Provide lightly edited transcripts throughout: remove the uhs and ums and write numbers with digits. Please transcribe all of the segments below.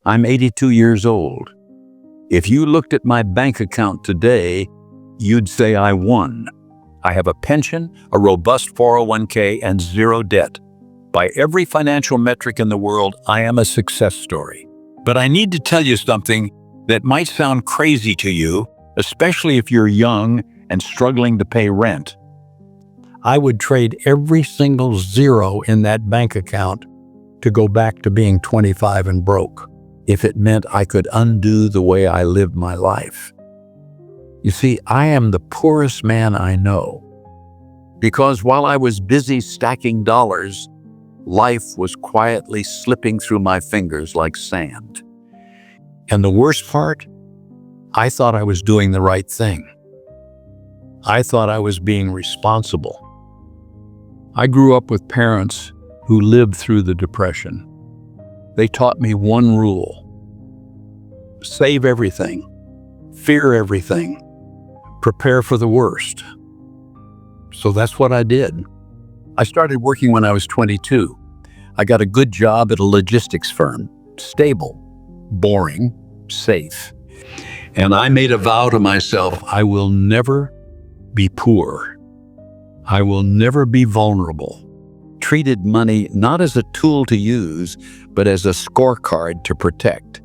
I'm 82 years old. If you looked at my bank account today, you'd say I won. I have a pension, a robust 401k, and zero debt. By every financial metric in the world, I am a success story. But I need to tell you something that might sound crazy to you, especially if you're young and struggling to pay rent. I would trade every single zero in that bank account to go back to being 25 and broke, if it meant I could undo the way I lived my life. You see, I am the poorest man I know, because while I was busy stacking dollars, life was quietly slipping through my fingers like sand. And the worst part, I thought I was doing the right thing. I thought I was being responsible. I grew up with parents who lived through the Depression. They taught me one rule: save everything, fear everything, prepare for the worst. So that's what I did. I started working when I was 22. I got a good job at a logistics firm, stable, boring, safe. And I made a vow to myself, I will never be poor. I will never be vulnerable. Treated money not as a tool to use, but as a scorecard to protect.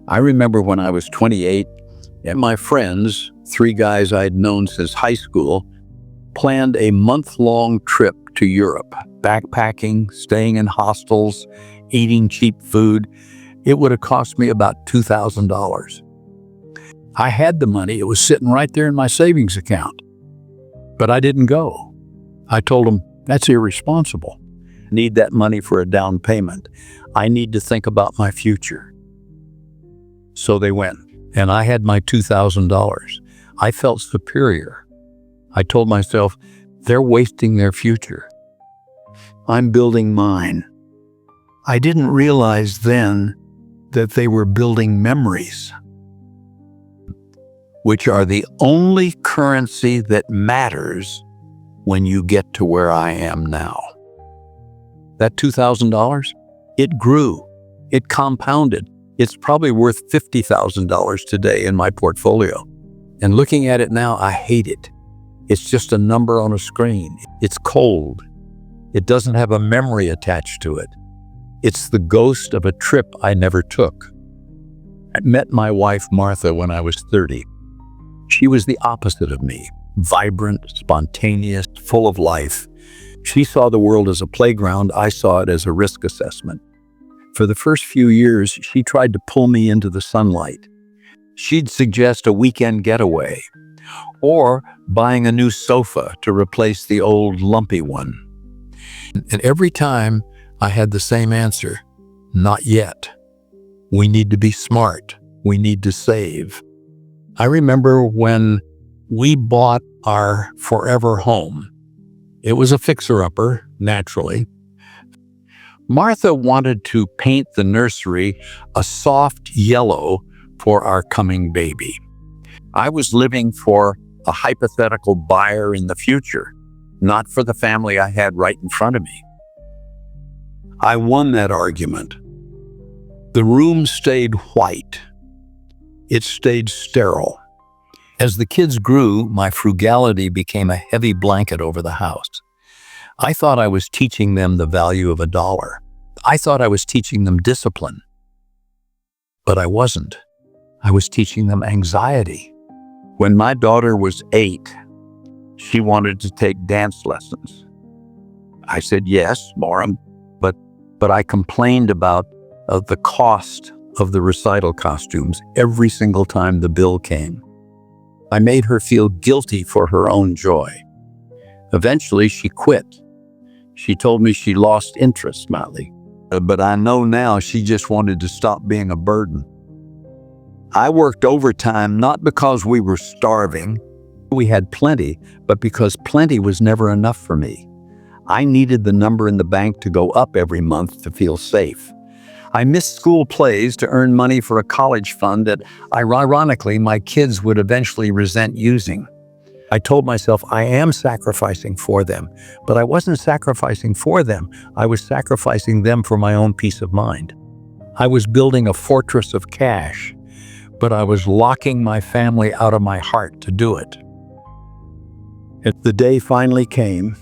I remember when I was 28, and my friends, 3 guys I'd known since high school, planned a month-long trip to Europe, backpacking, staying in hostels, eating cheap food. It would have cost me about $2,000. I had the money. It was sitting right there in my savings account. But I didn't go. I told them, that's irresponsible. I need that money for a down payment. I need to think about my future. So they went, and I had my $2,000. I felt superior. I told myself, they're wasting their future. I'm building mine. I didn't realize then that they were building memories, which are the only currency that matters when you get to where I am now. That $2,000, it grew, it compounded. It's probably worth $50,000 today in my portfolio. And looking at it now, I hate it. It's just a number on a screen. It's cold. It doesn't have a memory attached to it. It's the ghost of a trip I never took. I met my wife, Martha, when I was 30. She was the opposite of me, vibrant, spontaneous, full of life. She saw the world as a playground. I saw it as a risk assessment. For the first few years, she tried to pull me into the sunlight. She'd suggest a weekend getaway or buying a new sofa to replace the old lumpy one. And every time I had the same answer, not yet. We need to be smart. We need to save. I remember when we bought our forever home. It was a fixer-upper, naturally. Martha wanted to paint the nursery a soft yellow for our coming baby. I was living for a hypothetical buyer in the future, not for the family I had right in front of me. I won that argument. The room stayed white. It stayed sterile. As the kids grew, my frugality became a heavy blanket over the house. I thought I was teaching them the value of $1. I thought I was teaching them discipline. But I wasn't. I was teaching them anxiety. When my daughter was 8, she wanted to take dance lessons. I said, yes, Maura, but I complained about the cost of the recital costumes every single time the bill came. I made her feel guilty for her own joy. Eventually, she quit. She told me she lost interest, Molly. But I know now she just wanted to stop being a burden. I worked overtime not because we were starving. We had plenty, but because plenty was never enough for me. I needed the number in the bank to go up every month to feel safe. I missed school plays to earn money for a college fund that, ironically, my kids would eventually resent using. I told myself I am sacrificing for them, but I wasn't sacrificing for them. I was sacrificing them for my own peace of mind. I was building a fortress of cash, but I was locking my family out of my heart to do it. The day finally came.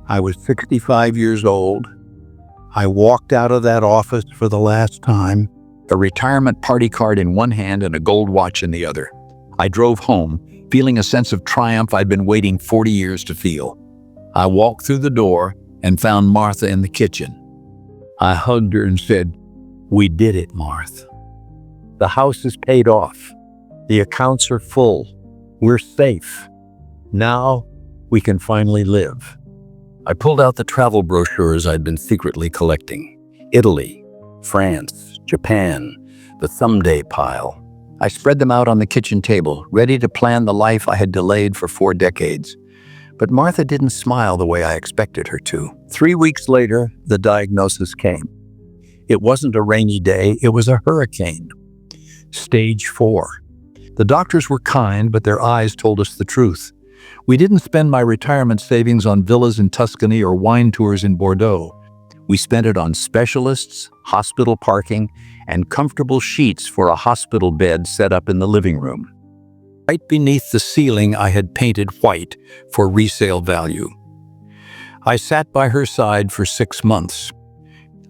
I was 65 years old. I walked out of that office for the last time, a retirement party card in one hand and a gold watch in the other. I drove home, feeling a sense of triumph I'd been waiting 40 years to feel. I walked through the door and found Martha in the kitchen. I hugged her and said, "We did it, Martha. The house is paid off. The accounts are full. We're safe. Now we can finally live." I pulled out the travel brochures I'd been secretly collecting. Italy, France, Japan, the someday pile. I spread them out on the kitchen table, ready to plan the life I had delayed for 4 decades. But Martha didn't smile the way I expected her to. 3 weeks later, the diagnosis came. It wasn't a rainy day, it was a hurricane. Stage 4. The doctors were kind, but their eyes told us the truth. We didn't spend my retirement savings on villas in Tuscany or wine tours in Bordeaux. We spent it on specialists, hospital parking, and comfortable sheets for a hospital bed set up in the living room. Right beneath the ceiling, I had painted white for resale value. I sat by her side for 6 months.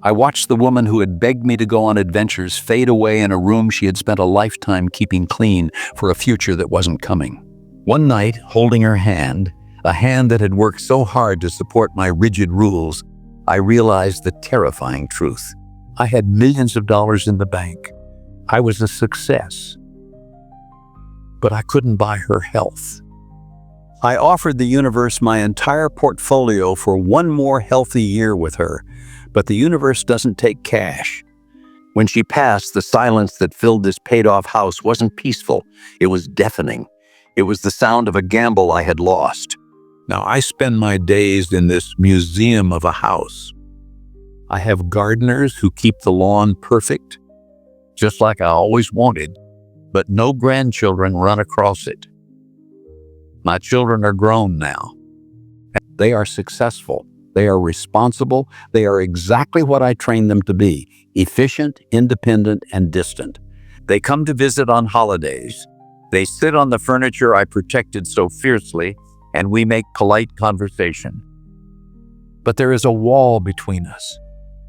I watched the woman who had begged me to go on adventures fade away in a room she had spent a lifetime keeping clean for a future that wasn't coming. One night, holding her hand, a hand that had worked so hard to support my rigid rules, I realized the terrifying truth. I had millions of dollars in the bank. I was a success. But I couldn't buy her health. I offered the universe my entire portfolio for 1 more healthy year with her, but the universe doesn't take cash. When she passed, the silence that filled this paid-off house wasn't peaceful. It was deafening. It was the sound of a gamble I had lost. Now, I spend my days in this museum of a house. I have gardeners who keep the lawn perfect, just like I always wanted, but no grandchildren run across it. My children are grown now. They are successful. They are responsible. They are exactly what I trained them to be: efficient, independent, and distant. They come to visit on holidays. They sit on the furniture I protected so fiercely, and we make polite conversation. But there is a wall between us.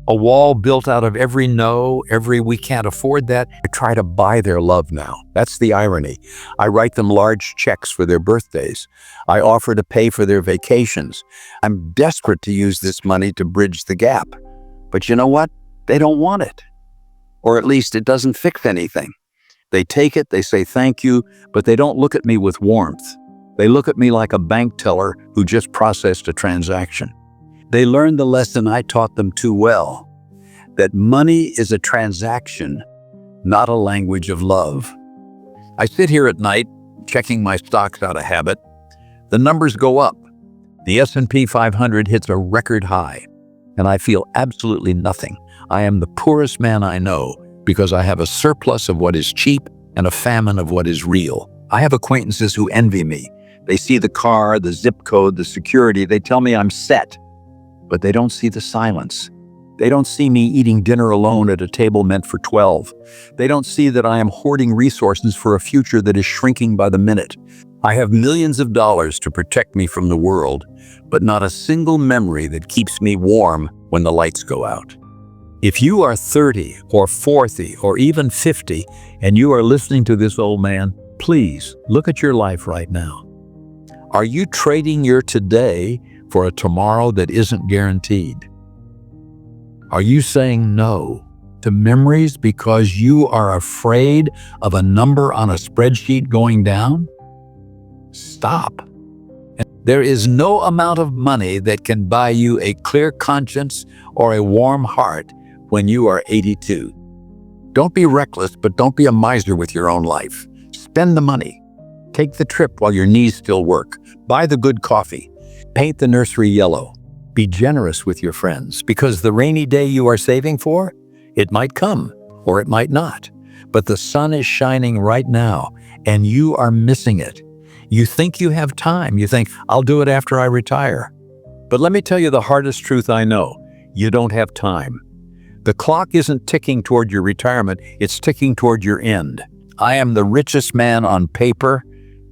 A wall built out of every no, every "we can't afford that." I try to buy their love now. That's the irony. I write them large checks for their birthdays. I offer to pay for their vacations. I'm desperate to use this money to bridge the gap. But you know what? They don't want it. Or at least it doesn't fix anything. They take it, they say thank you, but they don't look at me with warmth. They look at me like a bank teller who just processed a transaction. They learned the lesson I taught them too well, that money is a transaction, not a language of love. I sit here at night, checking my stocks out of habit. The numbers go up. The S&P 500 hits a record high, and I feel absolutely nothing. I am the poorest man I know because I have a surplus of what is cheap and a famine of what is real. I have acquaintances who envy me. They see the car, the zip code, the security. They tell me I'm set. But they don't see the silence. They don't see me eating dinner alone at a table meant for 12. They don't see that I am hoarding resources for a future that is shrinking by the minute. I have millions of dollars to protect me from the world, but not a single memory that keeps me warm when the lights go out. If you are 30 or 40 or even 50 and you are listening to this, old man, please look at your life right now. Are you trading your today for a tomorrow that isn't guaranteed? Are you saying no to memories because you are afraid of a number on a spreadsheet going down? Stop. There is no amount of money that can buy you a clear conscience or a warm heart when you are 82. Don't be reckless, but don't be a miser with your own life. Spend the money. Take the trip while your knees still work. Buy the good coffee. Paint the nursery yellow. Be generous with your friends, because the rainy day you are saving for, it might come or it might not. But the sun is shining right now, and you are missing it. You think you have time. You think, I'll do it after I retire. But let me tell you the hardest truth I know. You don't have time. The clock isn't ticking toward your retirement, it's ticking toward your end. I am the richest man on paper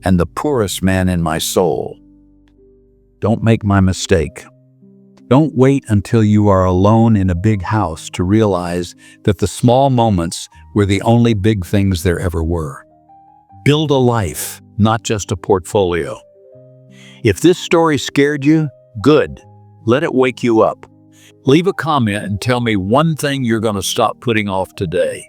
and the poorest man in my soul. Don't make my mistake. Don't wait until you are alone in a big house to realize that the small moments were the only big things there ever were. Build a life, not just a portfolio. If this story scared you, good. Let it wake you up. Leave a comment and tell me one thing you're going to stop putting off today.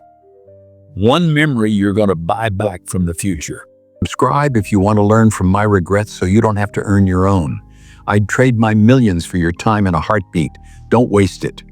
One memory you're going to buy back from the future. Subscribe if you want to learn from my regrets so you don't have to earn your own. I'd trade my millions for your time in a heartbeat. Don't waste it.